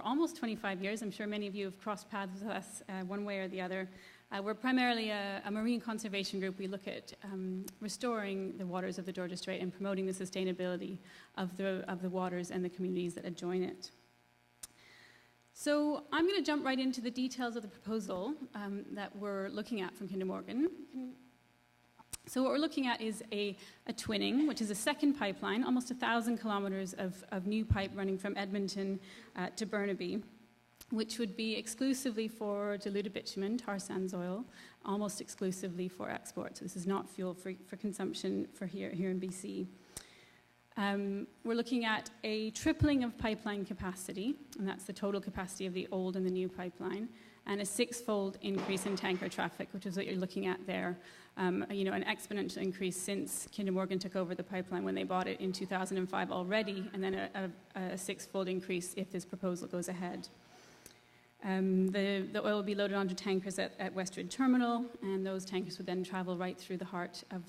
almost 25 years. I'm sure many of you have crossed paths with us one way or the other. We're primarily a marine conservation group. We look at restoring the waters of the Georgia Strait and promoting the sustainability of the waters and the communities that adjoin it. So I'm going to jump right into the details of the proposal that we're looking at from Kinder Morgan. So what we're looking at is a twinning, which is a second pipeline, almost 1,000 kilometers of new pipe running from Edmonton to Burnaby, which would be exclusively for diluted bitumen, tar sands oil, almost exclusively for export. So this is not fuel for consumption for here in BC. We're looking at a tripling of pipeline capacity, and that's the total capacity of the old and the new pipeline, and a 6-fold increase in tanker traffic, which is what you're looking at there. An exponential increase since Kinder Morgan took over the pipeline when they bought it in 2005 already, and then a 6-fold increase if this proposal goes ahead. The oil will be loaded onto tankers at Westridge Terminal, and those tankers would then travel right through the heart of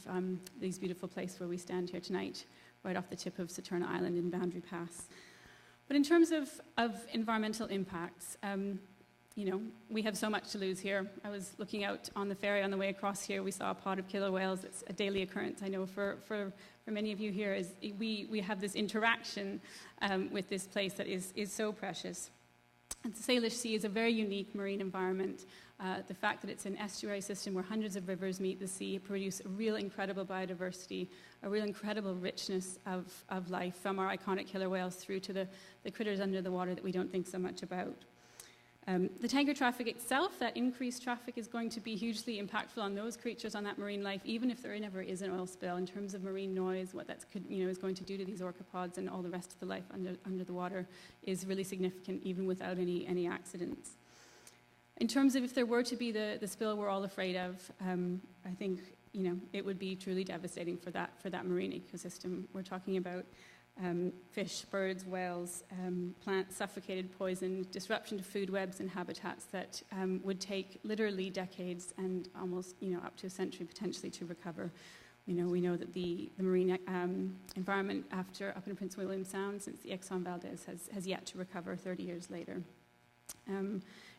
this beautiful place where we stand here tonight, right off the tip of Saturna Island in Boundary Pass. But in terms of environmental impacts, we have so much to lose here. I was looking out on the ferry on the way across here. We saw a pod of killer whales. It's a daily occurrence, I know, for many of you here. We have this interaction with this place that is so precious. And the Salish Sea is a very unique marine environment. The fact that it's an estuary system where hundreds of rivers meet the sea produce a real incredible biodiversity, a real incredible richness of life, from our iconic killer whales through to the critters under the water that we don't think so much about. The tanker traffic itself, that increased traffic, is going to be hugely impactful on those creatures, on that marine life, even if there never is an oil spill. In terms of marine noise, what that is going to do to these orcapods and all the rest of the life under the water is really significant, even without any accidents. In terms of if there were to be the spill we're all afraid of, I think it would be truly devastating for that marine ecosystem. We're talking about fish, birds, whales, plants suffocated, poisoned, disruption to food webs and habitats that would take literally decades and almost up to a century potentially to recover. We know that the marine environment up in Prince William Sound since the Exxon Valdez has yet to recover 30 years later.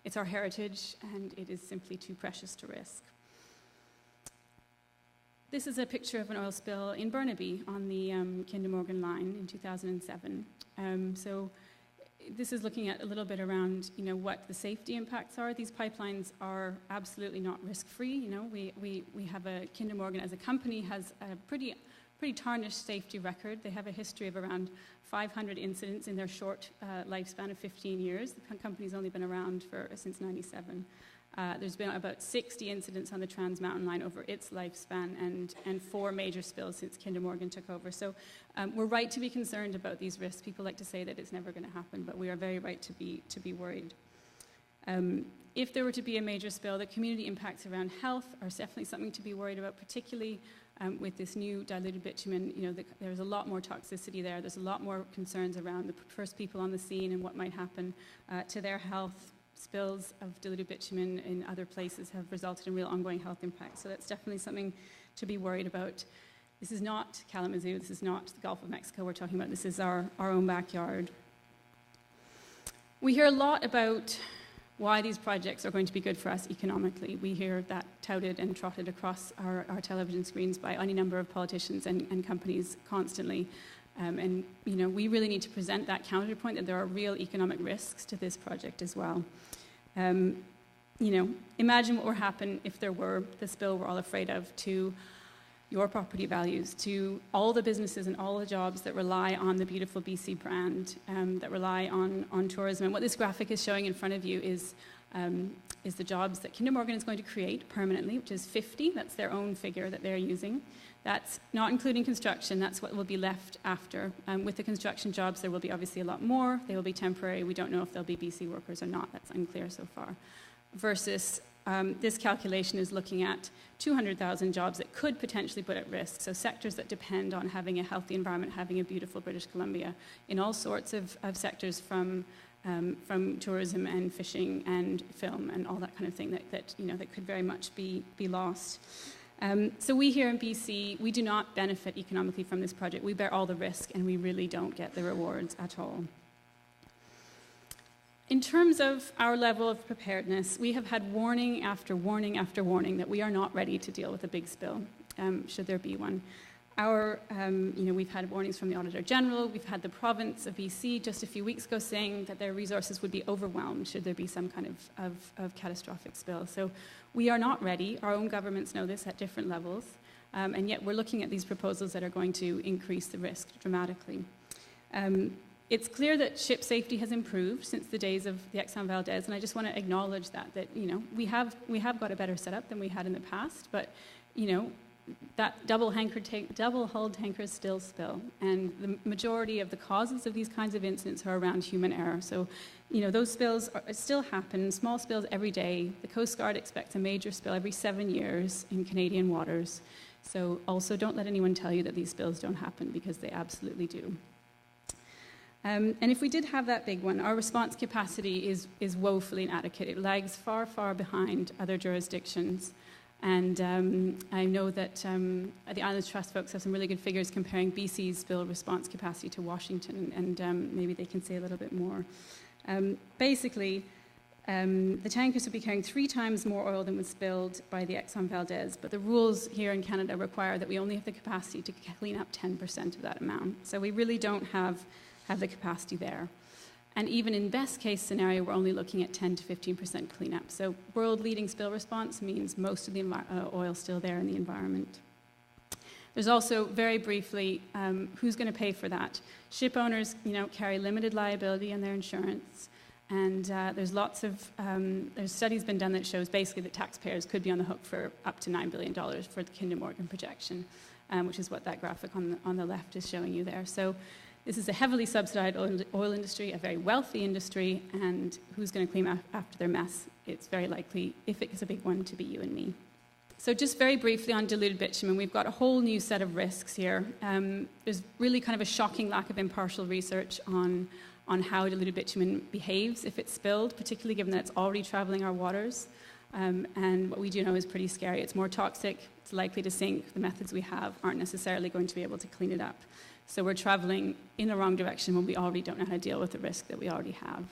It's our heritage, and it is simply too precious to risk. This is a picture of an oil spill in Burnaby on the Kinder Morgan line in 2007. So this is looking at a little bit around, what the safety impacts are. These pipelines are absolutely not risk-free. We have Kinder Morgan as a company has a pretty tarnished safety record. They have a history of around 500 incidents in their short lifespan of 15 years. The company's only been around since '97. There's been about 60 incidents on the Trans Mountain Line over its lifespan, and 4 major spills since Kinder Morgan took over. So we're right to be concerned about these risks. People like to say that it's never going to happen, but we are very right to be worried. If there were to be a major spill, the community impacts around health are definitely something to be worried about, particularly with this new diluted bitumen. There's a lot more toxicity there. There's a lot more concerns around the first people on the scene and what might happen to their health. Spills of diluted bitumen in other places have resulted in real ongoing health impacts. So that's definitely something to be worried about. This is not Kalamazoo. This is not the Gulf of Mexico we're talking about. This is our own backyard. We hear a lot about why these projects are going to be good for us economically. We hear that touted and trotted across our television screens by any number of politicians and companies constantly. We really need to present that counterpoint that there are real economic risks to this project as well. Imagine what would happen if there were the spill we're all afraid of to your property values, to all the businesses and all the jobs that rely on the beautiful BC brand, that rely on tourism. And what this graphic is showing in front of you is the jobs that Kinder Morgan is going to create permanently, which is 50. That's their own figure that they're using. That's not including construction. That's what will be left after. With the construction jobs, there will be obviously a lot more. They will be temporary. We don't know if they'll be BC workers or not. That's unclear so far. Versus this calculation is looking at 200,000 jobs that could potentially put at risk. So sectors that depend on having a healthy environment, having a beautiful British Columbia, in all sorts of sectors from tourism and fishing and film and all that kind of thing that could very much be lost. So we here in BC, we do not benefit economically from this project. We bear all the risk, and we really don't get the rewards at all. In terms of our level of preparedness, we have had warning after warning after warning that we are not ready to deal with a big spill, should there be one. We've had warnings from the Auditor General. We've had the province of BC just a few weeks ago saying that their resources would be overwhelmed should there be some kind of catastrophic spill. So we are not ready. Our own governments know this at different levels. And yet we're looking at these proposals that are going to increase the risk dramatically. It's clear that ship safety has improved since the days of the Exxon Valdez, and I just want to acknowledge that we have got a better setup than we had in the past, but that double-hulled tankers still spill, and the majority of the causes of these kinds of incidents are around human error. So, those spills still happen, small spills every day. The Coast Guard expects a major spill every 7 years in Canadian waters. So also don't let anyone tell you that these spills don't happen, because they absolutely do. And if we did have that big one, our response capacity is woefully inadequate. It lags far, far behind other jurisdictions. And I know that the Islands Trust folks have some really good figures comparing BC's spill response capacity to Washington, and maybe they can say a little bit more. Basically, the tankers would be carrying 3 times more oil than was spilled by the Exxon Valdez, but the rules here in Canada require that we only have the capacity to clean up 10% of that amount. So we really don't have the capacity there. And even in best case scenario, we're only looking at 10 to 15% cleanup. So world leading spill response means most of the oil still there in the environment. There's also, very briefly, who's going to pay for that? Ship owners, carry limited liability in their insurance. And there's there's studies been done that shows basically that taxpayers could be on the hook for up to $9 billion for the Kinder Morgan projection, which is what that graphic on the left is showing you there. So this is a heavily subsidized oil industry, a very wealthy industry, and who's going to clean up after their mess? It's very likely, if it's a big one, to be you and me. So just very briefly on diluted bitumen, we've got a whole new set of risks here. There's really kind of a shocking lack of impartial research on how diluted bitumen behaves if it's spilled, particularly given that it's already traveling our waters. And what we do know is pretty scary. It's more toxic, it's likely to sink. The methods we have aren't necessarily going to be able to clean it up. So we're traveling in the wrong direction when we already don't know how to deal with the risk that we already have.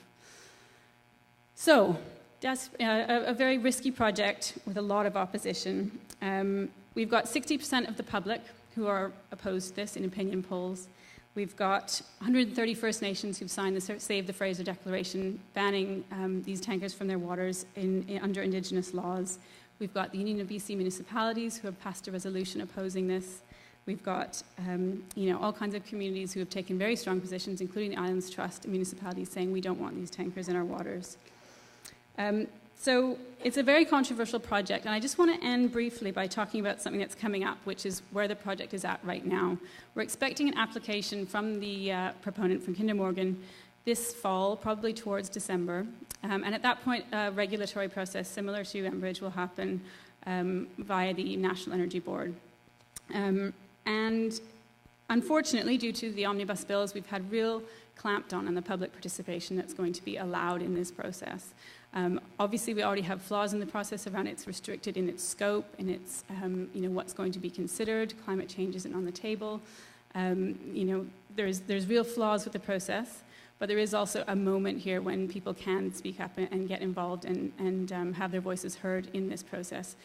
So that's a very risky project with a lot of opposition. We've got 60% of the public who are opposed to this in opinion polls. We've got 130 First Nations who've signed the Save the Fraser Declaration, banning these tankers from their waters under Indigenous laws. We've got the Union of BC Municipalities who have passed a resolution opposing this. We've got all kinds of communities who have taken very strong positions, including the Islands Trust and municipalities, saying we don't want these tankers in our waters. So it's a very controversial project, and I just want to end briefly by talking about something that's coming up, which is where the project is at right now. We're expecting an application from the proponent, from Kinder Morgan, this fall, probably towards December. And at that point, a regulatory process similar to Enbridge will happen via the National Energy Board. And unfortunately, due to the omnibus bills, we've had real clamped on the public participation that's going to be allowed in this process. Obviously, we already have flaws in the process around it's restricted in its scope, in its, what's going to be considered. Climate change isn't on the table. There's real flaws with the process, but there is also a moment here when people can speak up and get involved and have their voices heard in this process.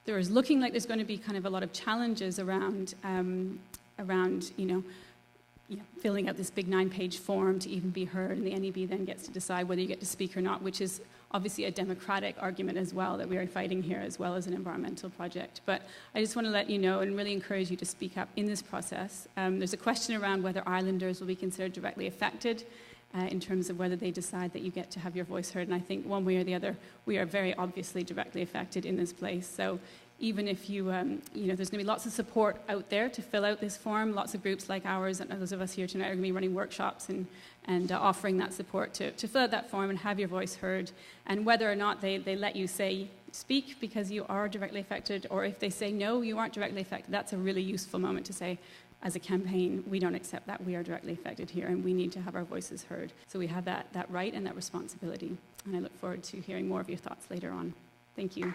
There is looking like there's going to be kind of a lot of challenges around filling out this big 9-page form to even be heard, and the NEB then gets to decide whether you get to speak or not, which is obviously a democratic argument as well that we are fighting here, as well as an environmental project. But I just want to let you know and really encourage you to speak up in this process. There's a question around whether islanders will be considered directly affected in terms of whether they decide that you get to have your voice heard. And I think one way or the other, we are very obviously directly affected in this place. So even if you, there's going to be lots of support out there to fill out this form. Lots of groups like ours and those of us here tonight are going to be running workshops and offering that support to fill out that form and have your voice heard. And whether or not they let you speak because you are directly affected, or if they say no, you aren't directly affected, that's a really useful moment to say, as a campaign, we don't accept that. We are directly affected here, and we need to have our voices heard. So we have that right and that responsibility. And I look forward to hearing more of your thoughts later on. Thank you.